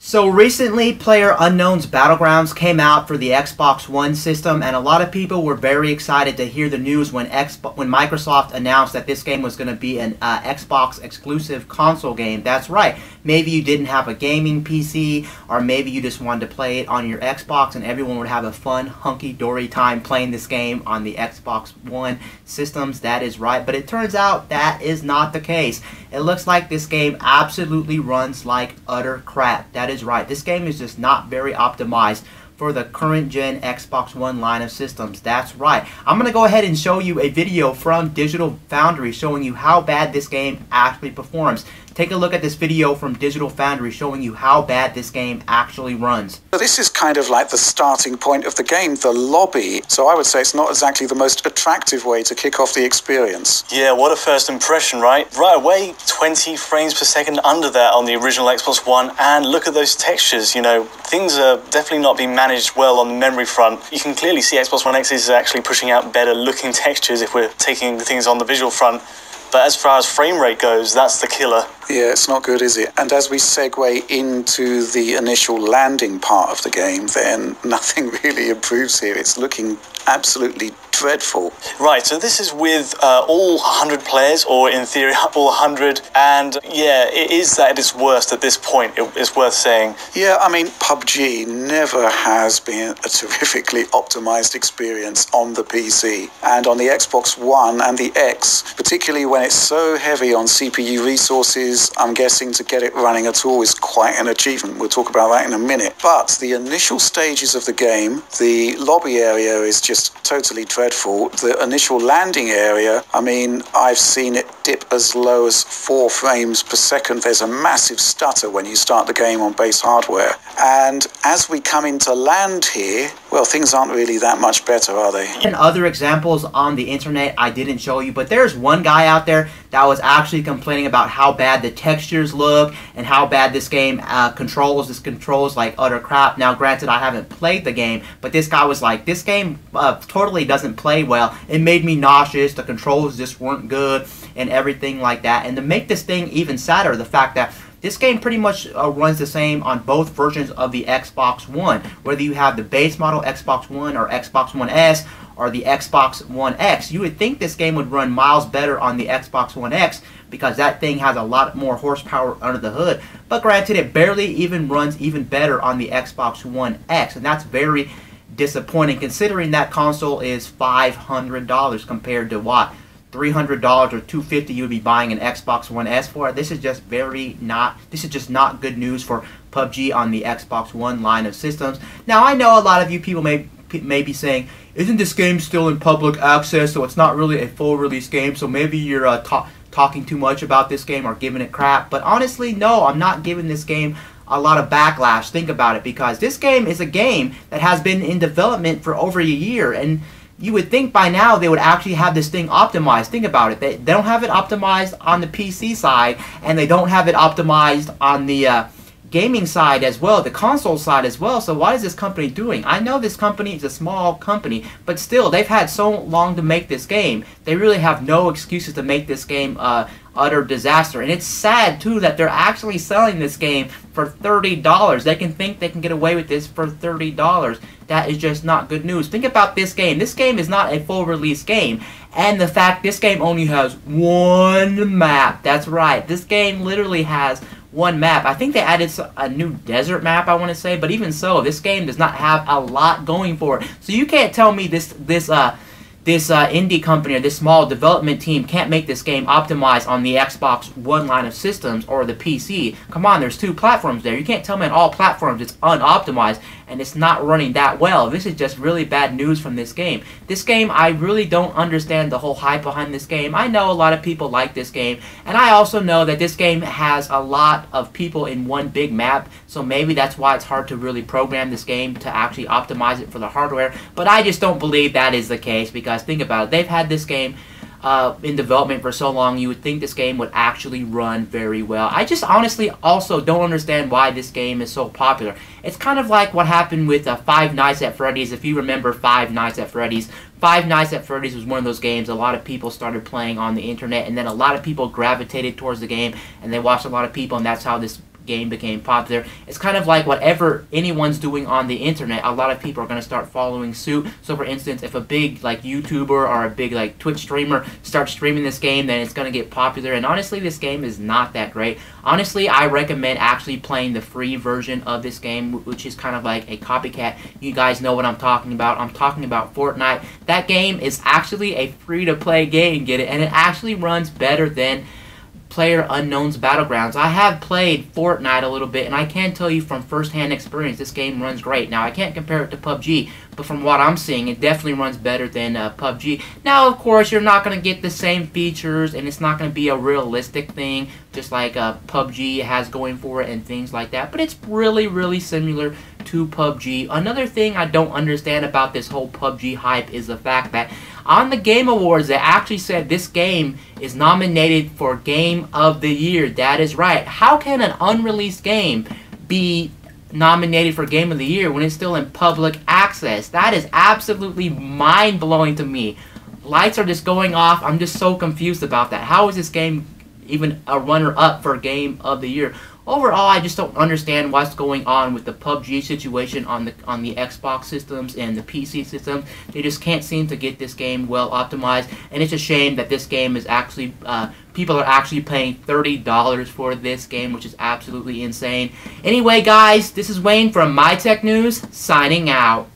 So recently, PlayerUnknown's Battlegrounds came out for the Xbox One system, and a lot of people were very excited to hear the news when Microsoft announced that this game was going to be an Xbox exclusive console game. That's right. Maybe you didn't have a gaming PC, or maybe you just wanted to play it on your Xbox, and everyone would have a fun, hunky-dory time playing this game on the Xbox One systems. That is right, but it turns out that is not the case. It looks like this game absolutely runs like utter crap. That is right. This game is just not very optimized for the current gen Xbox One line of systems. That's right. I'm going to go ahead and show you a video from Digital Foundry showing you how bad this game actually performs. Take a look at this video from Digital Foundry showing you how bad this game actually runs. This is kind of like the starting point of the game, the lobby. So I would say it's not exactly the most attractive way to kick off the experience. Yeah, what a first impression, right? Right away, 20 frames per second under that on the original Xbox One, and look at those textures. You know, things are definitely not being managed well on the memory front. You can clearly see Xbox One X is actually pushing out better looking textures if we're taking the things on the visual front. But as far as frame rate goes, that's the killer. Yeah, it's not good, is it? And as we segue into the initial landing part of the game, then nothing really improves here. It's looking absolutely dreadful. Right, so this is with all 100 players, or in theory, all 100. And yeah, it is at its worst at this point, it's worth saying. Yeah, I mean, Pubg never has been a terrifically optimized experience on the PC. And on the Xbox One and the X, particularly when it's so heavy on CPU resources, I'm guessing to get it running at all is quite an achievement. We'll talk about that in a minute. But the initial stages of the game, the lobby area is just totally dreadful. The initial landing area, I mean, I've seen it dip as low as 4 frames per second. There's a massive stutter when you start the game on base hardware. And as we come into land here, well, things aren't really that much better, are they? And other examples on the internet I didn't show you, but there's one guy out there that was actually complaining about how bad the textures look and how bad this game controls. This controls like utter crap. Now, granted, I haven't played the game, but this guy was like, this game totally doesn't play well. It made me nauseous. The controls just weren't good and everything like that. And to make this thing even sadder, the fact that this game pretty much runs the same on both versions of the Xbox One. Whether you have the base model Xbox One or Xbox One S or the Xbox One X, you would think this game would run miles better on the Xbox One X because that thing has a lot more horsepower under the hood. But granted, it barely even runs even better on the Xbox One X, and that's very disappointing considering that console is $500 compared to what? $300 or $250 you would be buying an Xbox One S for. This is just not good news for Pubg on the Xbox One line of systems. Now, I know a lot of you people may be saying, isn't this game still in public access, so it's not really a full release game, so maybe you're talking too much about this game or giving it crap. But honestly, no, I'm not giving this game a lot of backlash. Think about it, because this game is a game that has been in development for over a year, and you would think by now they would actually have this thing optimized. Think about it. They don't have it optimized on the PC side, and they don't have it optimized on the gaming side as well, the console side as well. So what is this company doing? I know this company is a small company, but still, they've had so long to make this game. They really have no excuses to make this game utter disaster. And it's sad too that they're actually selling this game for $30. They can think they can get away with this for $30. That is just not good news. Think about this game. This game is not a full release game. And the fact this game only has one map. That's right. This game literally has one map. I think they added a new desert map, I want to say, but even so, this game does not have a lot going for it. So you can't tell me this indie company or this small development team can't make this game optimized on the Xbox One line of systems or the PC. Come on, there's 2 platforms there. You can't tell me on all platforms it's unoptimized and it's not running that well. This is just really bad news from this game. This game, I really don't understand the whole hype behind this game. I know a lot of people like this game, and I also know that this game has a lot of people in one big map, so maybe that's why it's hard to really program this game to actually optimize it for the hardware. But I just don't believe that is the case, because think about it. They've had this game in development for so long, you would think this game would actually run very well. I just honestly also don't understand why this game is so popular. It's kind of like what happened with Five Nights at Freddy's. If you remember Five Nights at Freddy's, Five Nights at Freddy's was one of those games a lot of people started playing on the internet, and then a lot of people gravitated towards the game, and they watched a lot of people, and that's how this game became popular. It's kind of like whatever anyone's doing on the internet, a lot of people are going to start following suit. So for instance, if a big like YouTuber or a big like Twitch streamer starts streaming this game, then it's going to get popular. And honestly, this game is not that great. Honestly, I recommend actually playing the free version of this game, which is kind of like a copycat. You guys know what I'm talking about. I'm talking about Fortnite. That game is actually a free-to-play game, get it? And it actually runs better than PlayerUnknown's Battlegrounds. I have played Fortnite a little bit, and I can tell you from first-hand experience, this game runs great. Now, I can't compare it to PUBG, but from what I'm seeing, it definitely runs better than PUBG. Now, of course, you're not going to get the same features, and it's not going to be a realistic thing, just like PUBG has going for it and things like that, but it's really, really similar to PUBG. Another thing I don't understand about this whole PUBG hype is the fact that on the Game Awards, they actually said this game is nominated for Game of the Year. That is right. How can an unreleased game be nominated for Game of the Year when it's still in public access? That is absolutely mind-blowing to me. Lights are just going off. I'm just so confused about that. How is this game even a runner-up for Game of the Year? Overall, I just don't understand what's going on with the PUBG situation on the Xbox systems and the PC systems. They just can't seem to get this game well optimized, and it's a shame that this game is actually people are actually paying $30 for this game, which is absolutely insane. Anyway, guys, this is Wayne from My Tech News signing out.